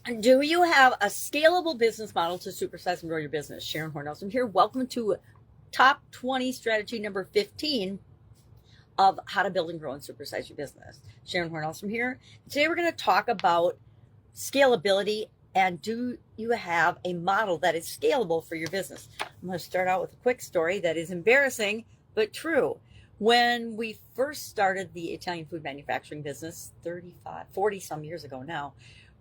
Do you have a scalable business model to supersize and grow your business? Sharon Horne-Ellstrom here. Welcome to Top 20 Strategy number 15 of how to build and grow and supersize your business. Sharon Horne-Ellstrom here. Today we're going to talk about scalability and do you have a model that is scalable for your business? I'm going to start out with a quick story that is embarrassing but true. When we first started the Italian food manufacturing business 40 some years ago now,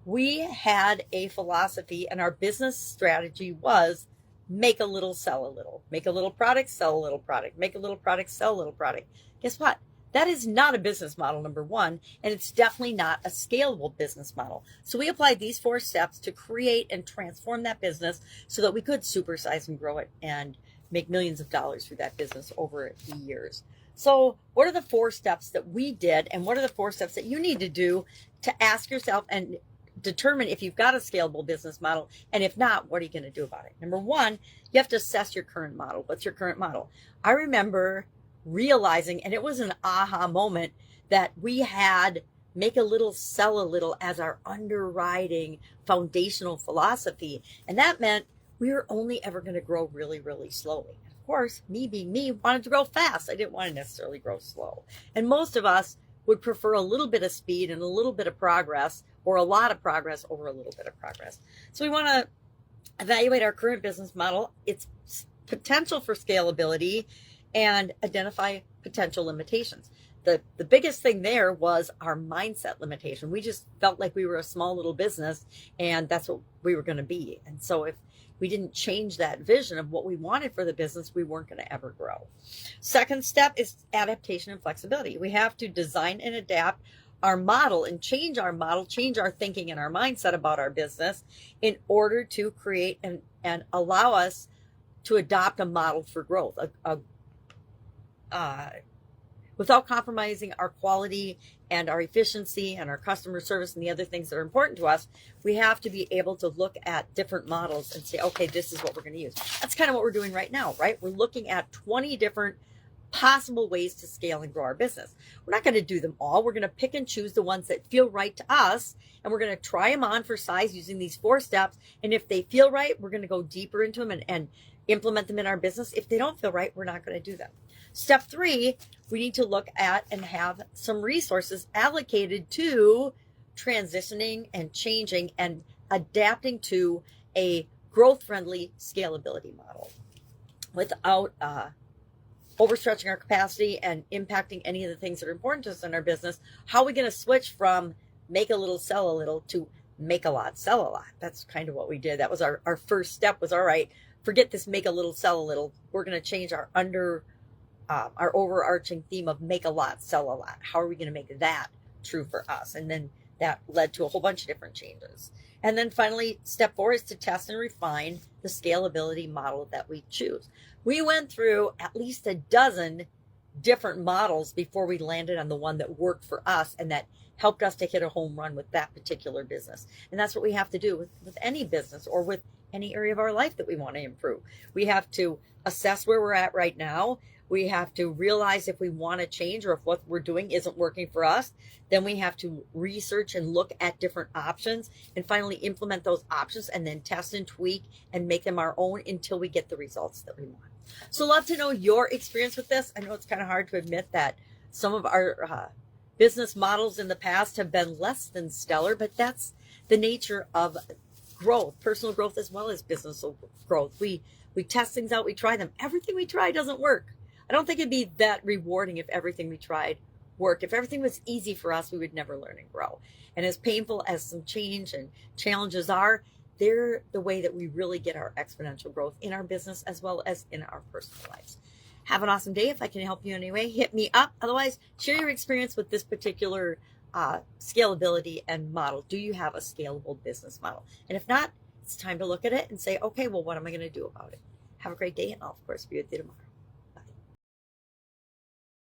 we had a philosophy and our business strategy was make a little, sell a little, make a little product, sell a little product, make a little product, sell a little product. Guess what? That is not a business model, number one, and it's definitely not a scalable business model. So we applied these 4 steps to create and transform that business so that we could supersize and grow it and make millions of dollars through that business over the years. So what are the 4 steps that we did, and what are the 4 steps that you need to do to ask yourself and determine if you've got a scalable business model, and if not, what are you going to do about it? Number one, you have to assess your current model. What's your current model? I remember realizing, and it was an aha moment, that we had make a little, sell a little as our underwriting foundational philosophy. And that meant we were only ever going to grow really, really slowly. Of course, me being me, wanted to grow fast. I didn't want to necessarily grow slow. And most of us would prefer a little bit of speed and a little bit of progress, or a lot of progress over a little bit of progress. So we want to evaluate our current business model, its potential for scalability, and identify potential limitations. The biggest thing there was our mindset limitation. We just felt like we were a small little business and that's what we were going to be. And so if we didn't change that vision of what we wanted for the business, we weren't going to ever grow. Second step is adaptation and flexibility. We have to design and adapt our model and change our model, change our thinking and our mindset about our business in order to create and allow us to adopt a model for growth, without compromising our quality and our efficiency and our customer service and the other things that are important to us. We have to be able to look at different models and say, okay, this is what we're going to use. That's kind of what we're doing right now, right? We're looking at 20 different possible ways to scale and grow our business. We're not going to do them all. We're going to pick and choose the ones that feel right to us, and we're going to try them on for size using these 4 steps. And if they feel right, we're going to go deeper into them and implement them in our business. If they don't feel right, we're not going to do them. Step 3, we need to look at and have some resources allocated to transitioning and changing and adapting to a growth-friendly scalability model without overstretching our capacity and impacting any of the things that are important to us in our business. How are we going to switch from make a little, sell a little to make a lot, sell a lot? That's kind of what we did. That was our first step was, all right, forget this make a little, sell a little. We're going to change our overarching theme of make a lot, sell a lot. How are we going to make that true for us? And then that led to a whole bunch of different changes. And then finally, step 4 is to test and refine the scalability model that we choose. We went through at least a dozen different models before we landed on the one that worked for us and that helped us to hit a home run with that particular business. And that's what we have to do with any business or with any area of our life that we want to improve. We have to assess where we're at right now. We have to realize if we want to change or if what we're doing isn't working for us. Then we have to research and look at different options and finally implement those options and then test and tweak and make them our own until we get the results that we want. So love to know your experience with this. I know it's kind of hard to admit that some of our business models in the past have been less than stellar, but that's the nature of growth, personal growth as well as business growth. We test things out, we try them. Everything we try doesn't work. I don't think it'd be that rewarding if everything we tried worked. If everything was easy for us, we would never learn and grow. And as painful as some change and challenges are, they're the way that we really get our exponential growth in our business as well as in our personal lives. Have an awesome day. If I can help you in any way, hit me up. Otherwise, share your experience with this particular scalability and model. Do you have a scalable business model? And if not, it's time to look at it and say, okay, well, what am I going to do about it? Have a great day, and I'll, of course, be with you tomorrow.